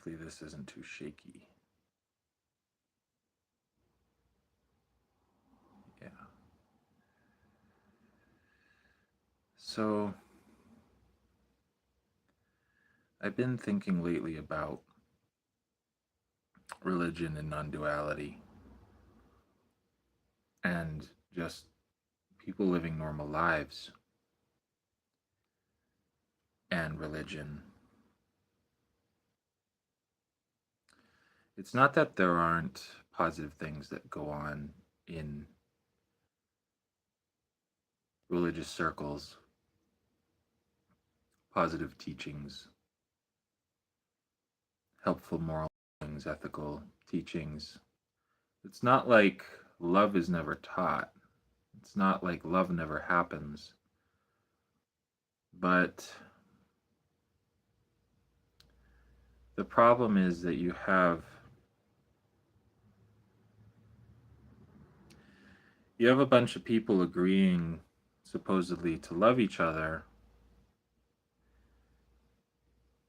Hopefully this isn't too shaky. Yeah. So I've been thinking lately about religion and non-duality and just people living normal lives and religion. It's not that there aren't positive things that go on in religious circles, positive teachings, helpful moral things, ethical teachings. It's not like love is never taught. It's not like love never happens. But the problem is that you have a bunch of people agreeing supposedly to love each other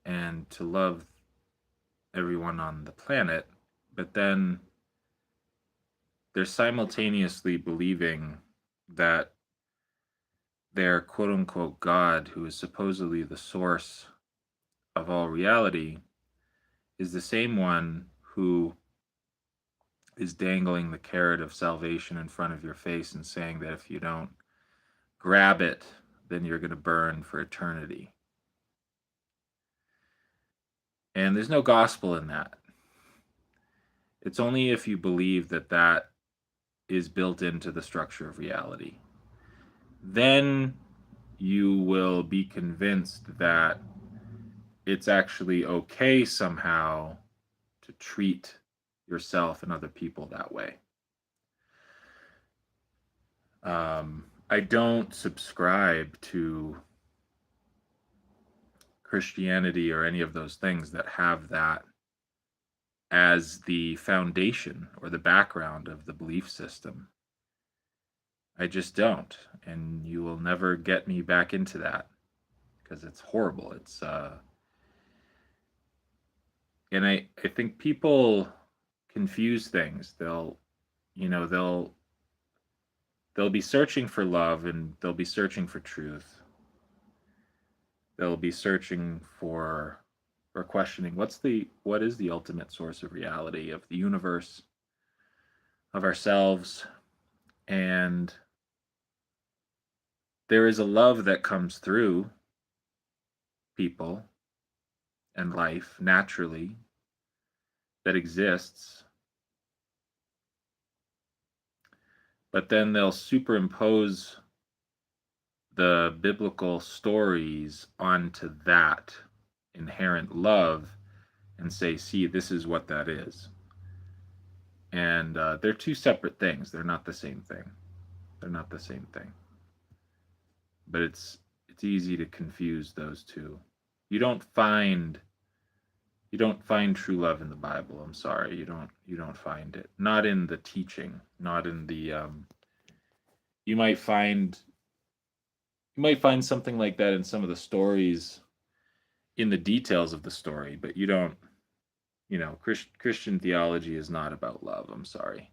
and to love everyone on the planet, but then they're simultaneously believing that their quote unquote God, who is supposedly the source of all reality, is the same one who is dangling the carrot of salvation in front of your face and saying that if you don't grab it, then you're going to burn for eternity. And there's no gospel in that. It's only if you believe that that is built into the structure of reality. Then you will be convinced that it's actually okay somehow to treat yourself and other people that way. I don't subscribe to Christianity or any of those things that have that as the foundation or the background of the belief system. I just don't. And you will never get me back into that because it's horrible. I think people confuse things. They'll be searching for love and they'll be searching for truth. They'll be searching for or questioning what is the ultimate source of reality of the universe, of ourselves, and there is a love that comes through people and life naturally that exists, but then they'll superimpose the biblical stories onto that inherent love and say, see, this is what that is. And they're two separate things. They're not the same thing. They're not the same thing. But it's easy to confuse those two. You don't find true love in the Bible. I'm sorry, you don't find it. Not in the teaching. Not in the you might find something like that in some of the stories, in the details of the story, but you don't. Christian theology is not about love. I'm sorry.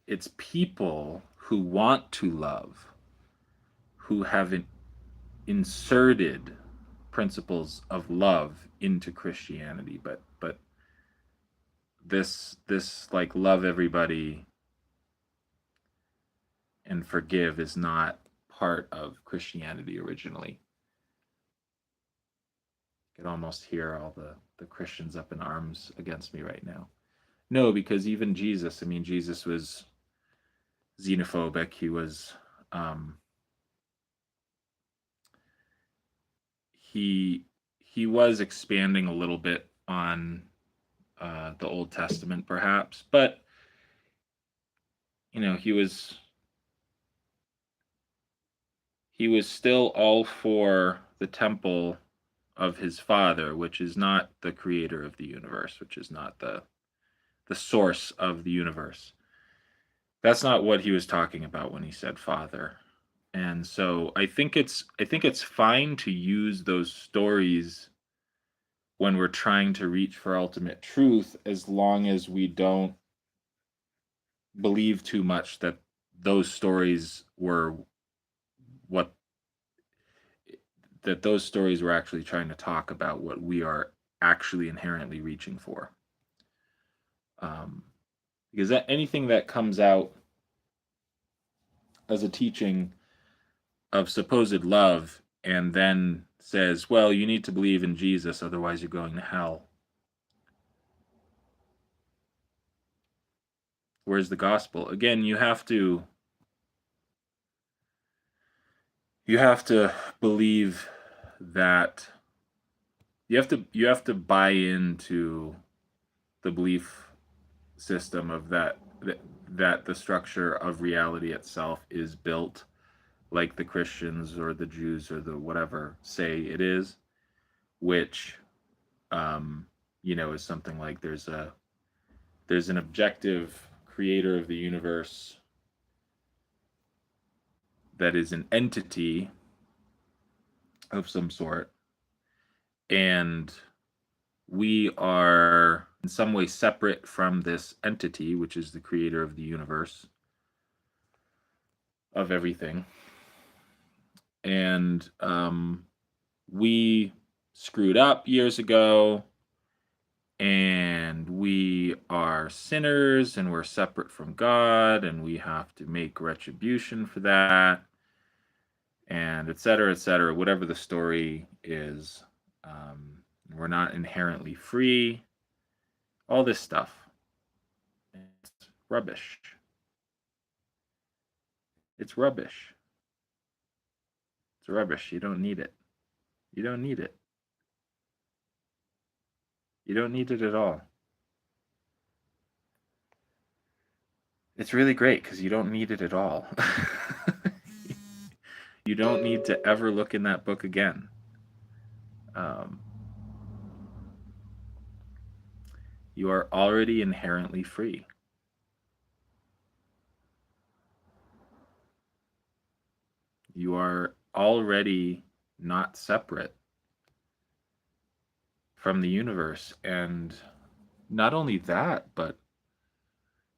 It's people who want to love, who have inserted principles of love into Christianity, but this like love everybody and forgive is not part of Christianity originally. You can almost hear all the Christians up in arms against me right now. No, because even Jesus, I mean, Jesus was xenophobic. Um, he he was expanding a little bit on the Old Testament, perhaps, but he was still all for the temple of his father, which is not the creator of the universe, which is not the source of the universe. That's not what he was talking about when he said father. And so I think it's fine to use those stories when we're trying to reach for ultimate truth, as long as we don't believe too much that those stories were what that those stories were actually trying to talk about what we are actually inherently reaching for. Because anything that comes out as a teaching of supposed love and then says, well, you need to believe in Jesus, otherwise you're going to hell. Where's the gospel? Again, you have to believe that you have to buy into the belief system of that the structure of reality itself is built like the Christians or the Jews or the whatever say it is, which is something like there's an objective creator of the universe that is an entity of some sort, and we are in some way separate from this entity, which is the creator of the universe, of everything. And we screwed up years ago, and we are sinners, and we're separate from God, and we have to make retribution for that, and et cetera, whatever the story is. We're not inherently free. All this stuff. It's rubbish. It's rubbish. It's rubbish. You don't need it. You don't need it. You don't need it at all. It's really great because you don't need it at all. You don't need to ever look in that book again. You are already inherently free. You are already not separate from the universe. And not only that, but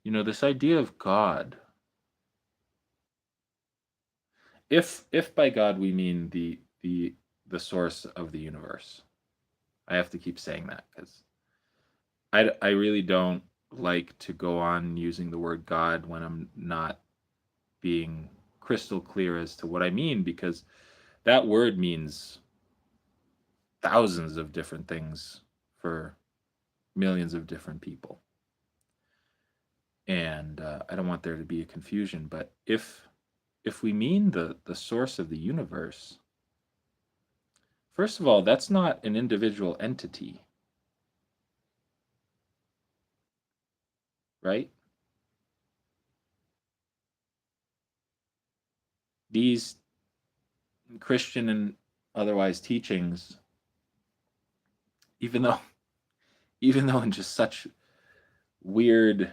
this idea of God. If by God we mean the source of the universe. I have to keep saying that because I really don't like to go on using the word God when I'm not being crystal clear as to what I mean, because that word means thousands of different things for millions of different people. And I don't want there to be a confusion, but if we mean the source of the universe, first of all, that's not an individual entity, right? These Christian and otherwise teachings, even though in just such weird,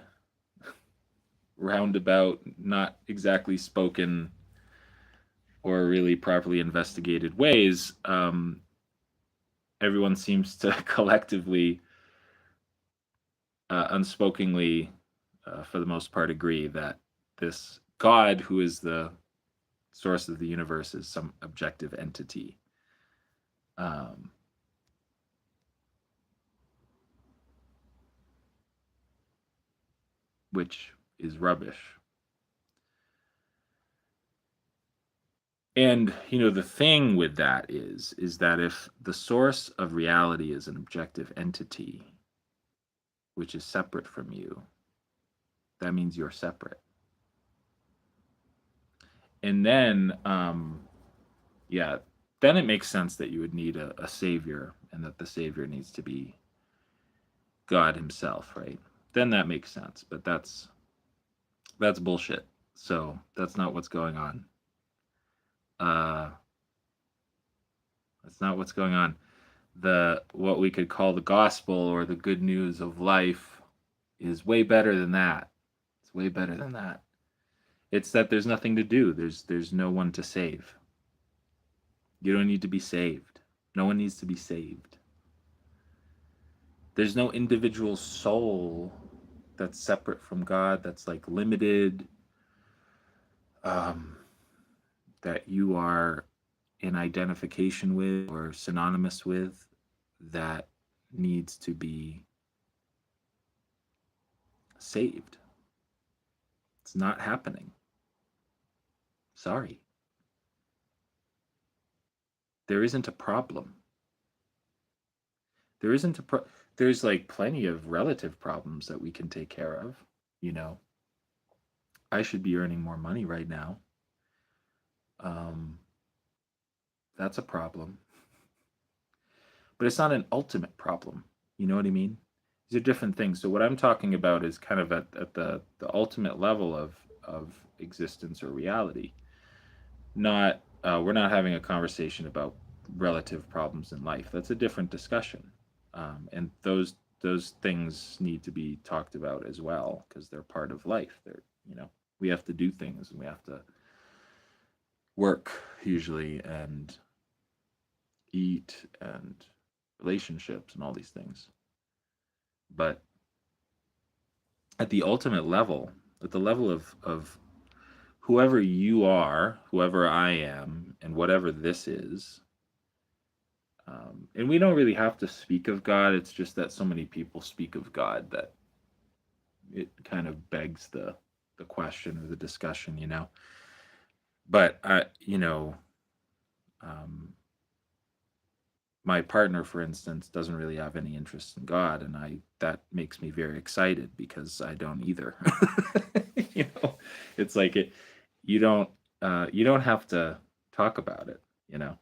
roundabout, not exactly spoken or really properly investigated ways, everyone seems to collectively, unspokenly, for the most part, agree that this God, who is the source of the universe, is some objective entity. Which is rubbish. And the thing with that is that if the source of reality is an objective entity which is separate from you, that means you're separate. And then then it makes sense that you would need a savior, and that the savior needs to be God himself, right? Then that makes sense. But that's bullshit. So that's not what's going on. That's not what's going on. What we could call the gospel, or the good news of life, is way better than that. It's way better than that. It's that there's nothing to do. There's no one to save. You don't need to be saved. No one needs to be saved. There's no individual soul that's separate from God, that's like limited, um, that you are in identification with or synonymous with, that needs to be saved. It's not happening. Sorry. There isn't a problem. There isn't a there's like plenty of relative problems that we can take care of, you know. I should be earning more money right now. Um, that's a problem. But it's not an ultimate problem. You know what I mean? These are different things. So what I'm talking about is kind of at the ultimate level of existence or reality. Not we're not having a conversation about relative problems in life. That's a different discussion, and those things need to be talked about as well because they're part of life. They're, you know, we have to do things and we have to work usually and eat and relationships and all these things. But at the ultimate level, at the level of whoever you are, whoever I am, and whatever this is, and we don't really have to speak of God. It's just that so many people speak of God that it kind of begs the question or the discussion, you know. But I, you know, um, my partner, for instance, doesn't really have any interest in God, and I that makes me very excited because I don't either. You know, it's like it. You don't have to talk about it. You know,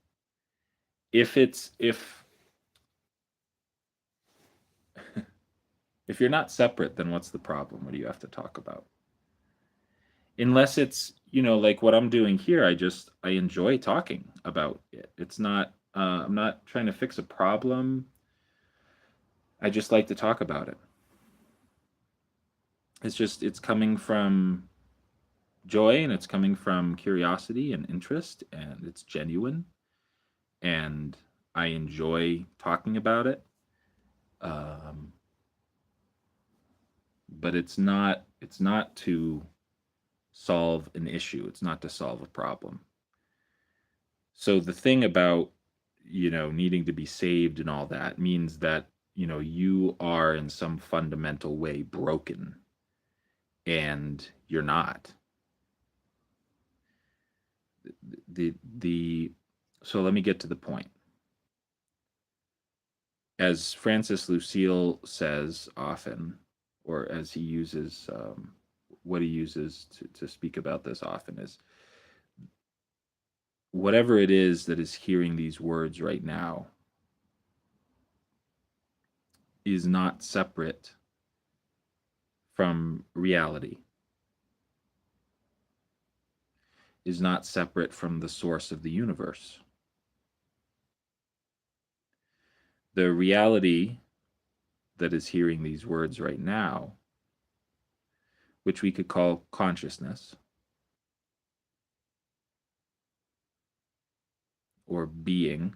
if if you're not separate, then what's the problem? What do you have to talk about? Unless it's, you know, like what I'm doing here, I enjoy talking about it. It's not I'm not trying to fix a problem. I just like to talk about it. It's coming from joy and it's coming from curiosity and interest and it's genuine and I enjoy talking about it. Um, but it's not to solve an issue. It's not to solve a problem. So the thing about, you know, needing to be saved and all that means that, you know, you are in some fundamental way broken and you're not. The so let me get to the point. As Francis Lucille says often, or as he uses what he uses to speak about this often is whatever it is that is hearing these words right now is not separate from reality, is not separate from the source of the universe. The reality that is hearing these words right now, which we could call consciousness or being,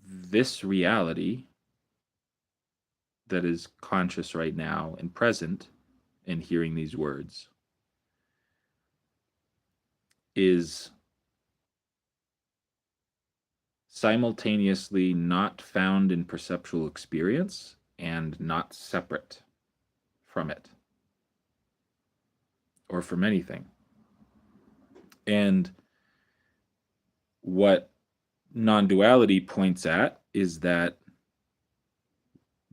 this reality that is conscious right now and present and hearing these words is simultaneously not found in perceptual experience and not separate from it or from anything. And what non duality points at is that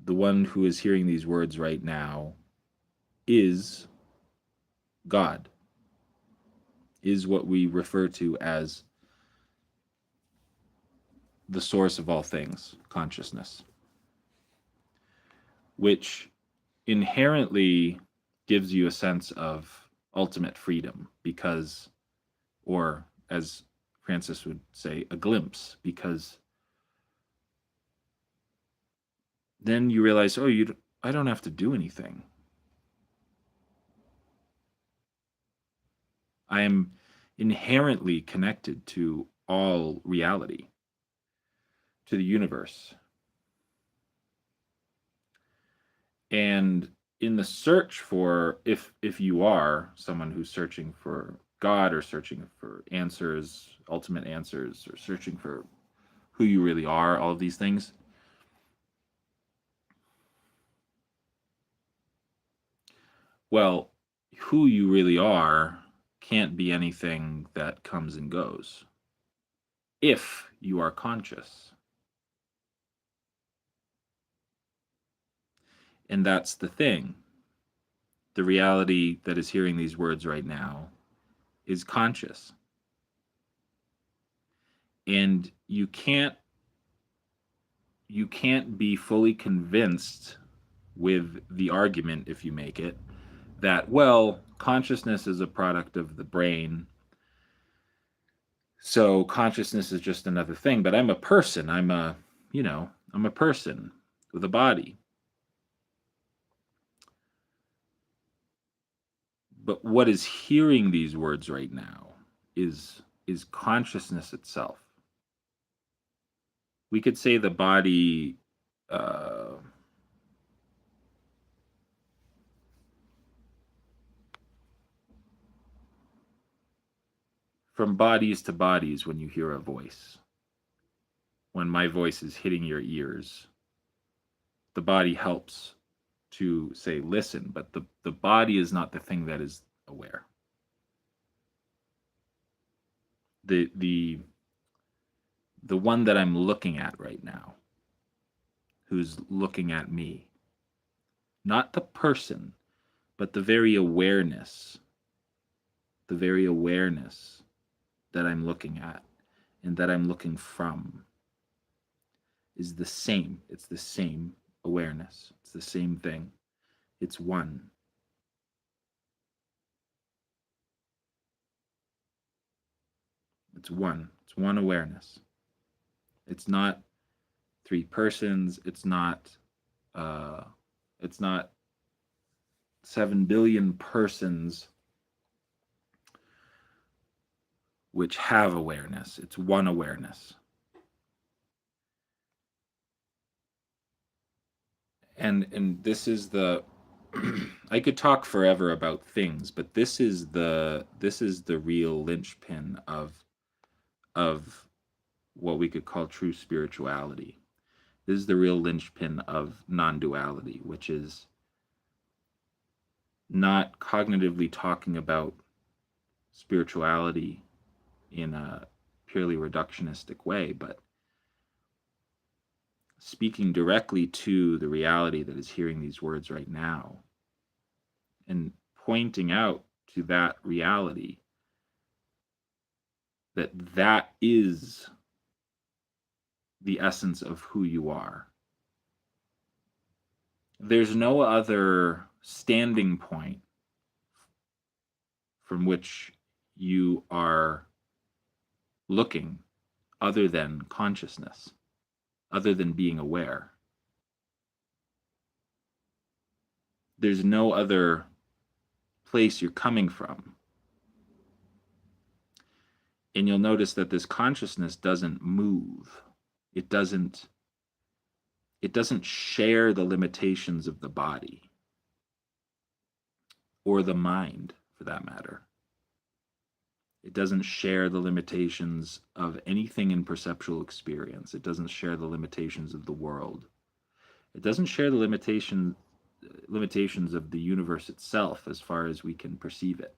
the one who is hearing these words right now is God, is what we refer to as the source of all things, consciousness, which inherently gives you a sense of ultimate freedom because, or as Francis would say, a glimpse, because then you realize, oh, I don't have to do anything. I am inherently connected to all reality, to the universe. And in the search for, if you are someone who's searching for God or searching for answers, ultimate answers, or searching for who you really are, all of these things, well, who you really are can't be anything that comes and goes if you are conscious. And that's the thing. The reality that is hearing these words right now is conscious. And you can't be fully convinced with the argument, if you make it, that, well, consciousness is a product of the brain, so consciousness is just another thing. But I'm a person. I'm a person with a body. But what is hearing these words right now is consciousness itself. We could say the body, uh, from bodies to bodies, when you hear a voice, when my voice is hitting your ears, the body helps to say listen, but the body is not the thing that is aware. The one that I'm looking at right now, who's looking at me, not the person, but the very awareness that I'm looking at and that I'm looking from, is the same. It's the same awareness. It's the same thing. It's one. It's one. It's one awareness. It's not three persons. Uh, it's not 7 billion persons which have awareness. It's one awareness. And this is the I could talk forever about things, but this is the real linchpin of what we could call true spirituality. This is the real linchpin of non-duality, which is not cognitively talking about spirituality in a purely reductionistic way, but speaking directly to the reality that is hearing these words right now and pointing out to that reality that that is the essence of who you are. There's no other standing point from which you are looking other than consciousness, other than being aware. There's no other place you're coming from. And you'll notice that this consciousness doesn't move. It doesn't share the limitations of the body or the mind, for that matter. It doesn't share the limitations of anything in perceptual experience. It doesn't share the limitations of the world. It doesn't share the limitations of the universe itself as far as we can perceive it.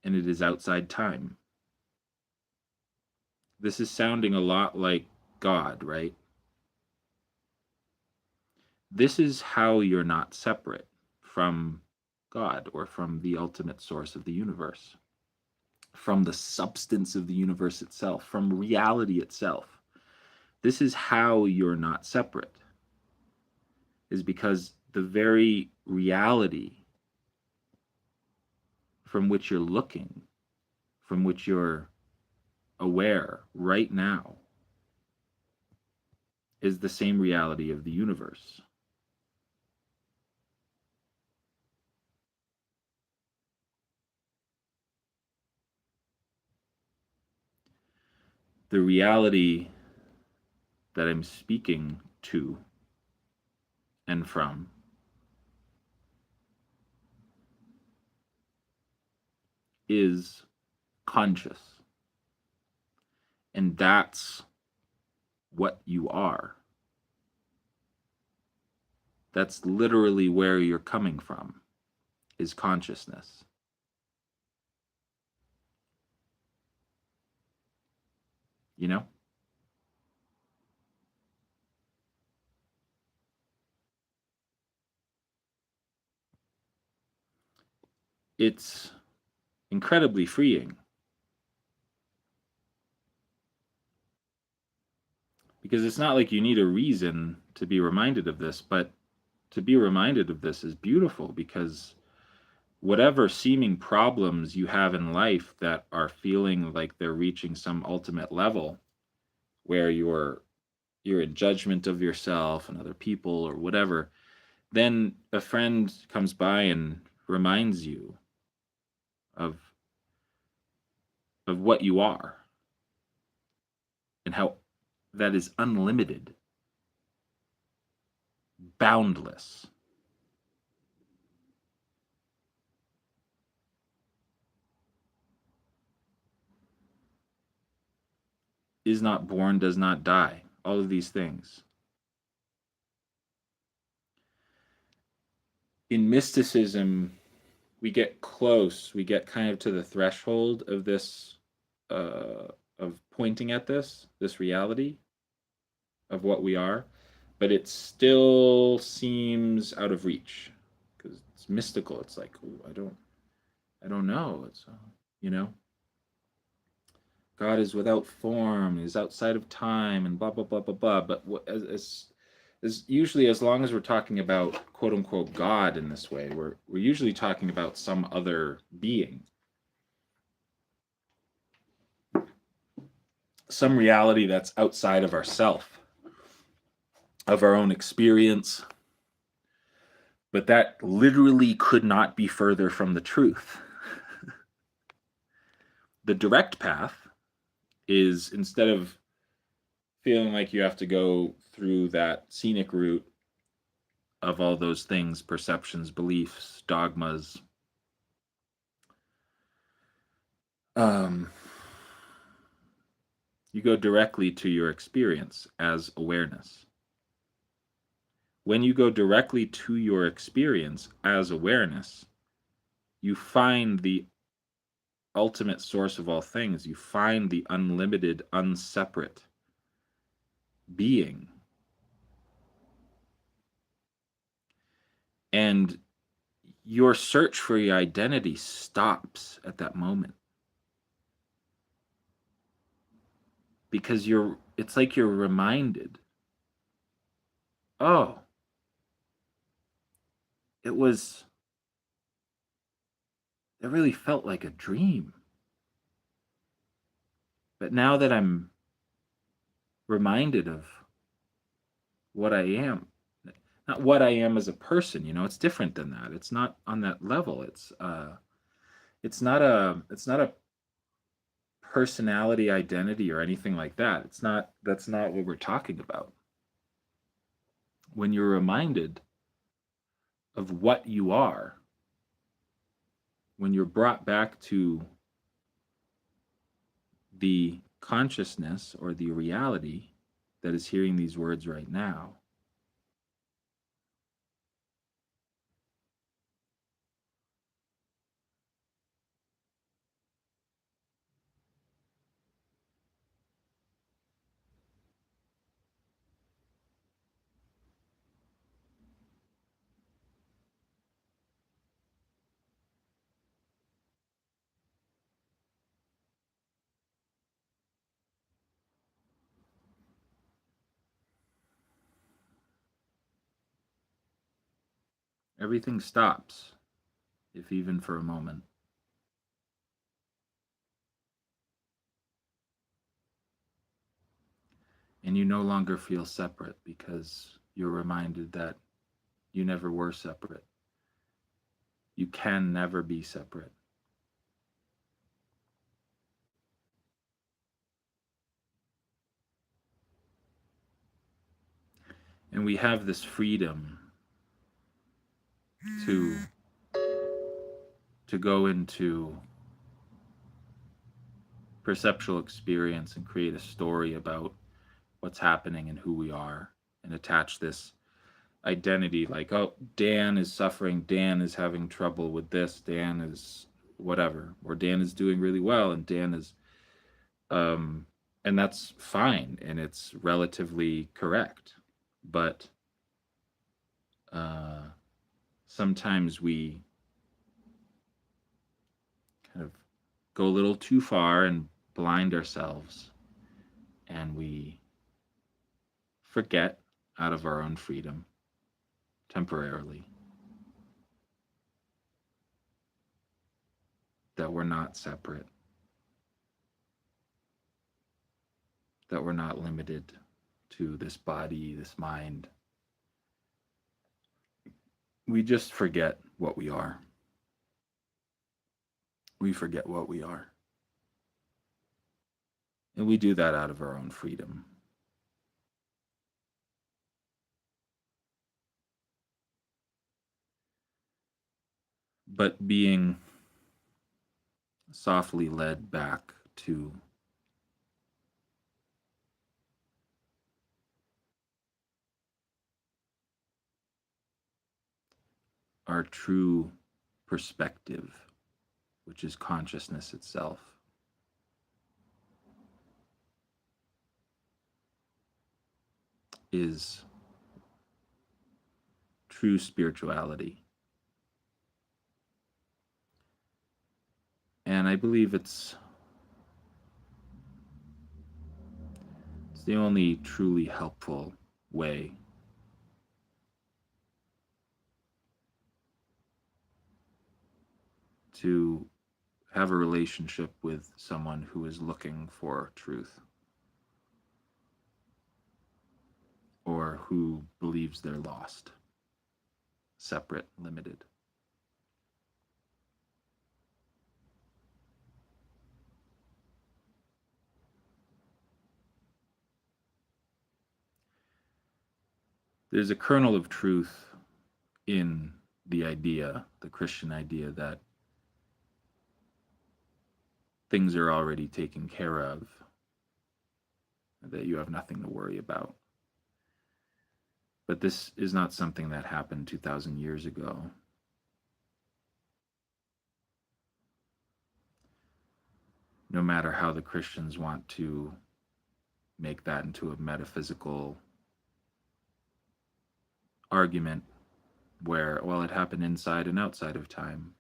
And it is outside time. This is sounding a lot like God, right? This is how you're not separate from God or from the ultimate source of the universe, from the substance of the universe itself, from reality itself. This is how you're not separate, is because the very reality from which you're looking, from which you're aware right now, is the same reality of the universe. the reality that I'm speaking to and from is conscious. And that's what you are. That's literally where you're coming from, is consciousness. You know? It's incredibly freeing because it's not like you need a reason to be reminded of this, but to be reminded of this is beautiful because whatever seeming problems you have in life that are feeling like they're reaching some ultimate level where you're in judgment of yourself and other people or whatever, then a friend comes by and reminds you of what you are and how that is unlimited, boundless. Is not born, does not die. All of these things. In mysticism, we get close, we get kind of to the threshold of this, of pointing at this reality of what we are, but it still seems out of reach because it's mystical. It's like, ooh, I don't know. It's, you know, God is without form, is outside of time, and blah blah blah blah blah. But as usually, as long as we're talking about quote unquote God in this way, we're usually talking about some other being, some reality that's outside of ourself, of our own experience. But that literally could not be further from the truth. The direct path is, instead of feeling like you have to go through that scenic route of all those things, perceptions, beliefs, dogmas, um, you go directly to your experience as awareness. When you go directly to your experience as awareness, you find the ultimate source of all things. You find the unlimited, unseparate being. And your search for your identity stops at that moment. Because it's like you're reminded, oh, it really felt like a dream. But now that I'm reminded of what I am, not what I am as a person, it's different than that. It's not on that level. It's not a personality identity or anything like that. That's not what we're talking about. When you're reminded of what you are, when you're brought back to the consciousness or the reality that is hearing these words right now, everything stops, if even for a moment. And you no longer feel separate because you're reminded that you never were separate. You can never be separate. And we have this freedom to go into perceptual experience and create a story about what's happening and who we are, and attach this identity like, oh, Dan is suffering, Dan is having trouble with this, Dan is whatever, or Dan is doing really well, and Dan is and that's fine, and it's relatively correct. But sometimes we kind of go a little too far and blind ourselves, and we forget, out of our own freedom, temporarily, that we're not separate, that we're not limited to this body, this mind. We just forget what we are. We forget what we are. And we do that out of our own freedom. But being softly led back to our true perspective, which is consciousness itself, is true spirituality. And I believe it's the only truly helpful way to have a relationship with someone who is looking for truth, or who believes they're lost, separate, limited. There's a kernel of truth in the idea, the Christian idea, that things are already taken care of, that you have nothing to worry about. But this is not something that happened 2,000 years ago. No matter how the Christians want to make that into a metaphysical argument where, well, it happened inside and outside of time.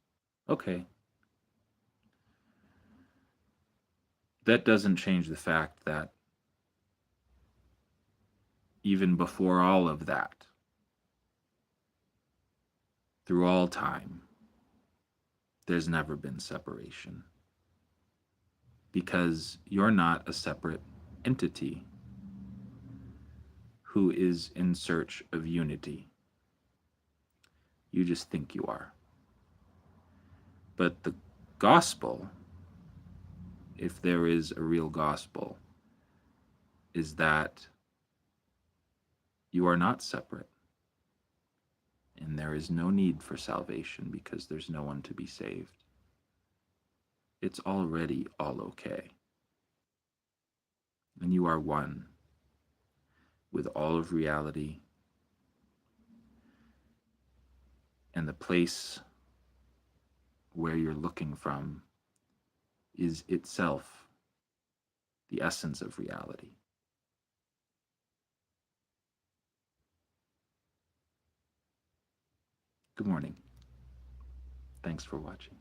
Okay. That doesn't change the fact that even before all of that, through all time, there's never been separation. Because you're not a separate entity who is in search of unity. You just think you are. But the gospel, if there is a real gospel, is that you are not separate. And there is no need for salvation because there's no one to be saved. It's already all okay. And you are one with all of reality. And the place where you're looking from is itself the essence of reality. Good morning. Thanks for watching.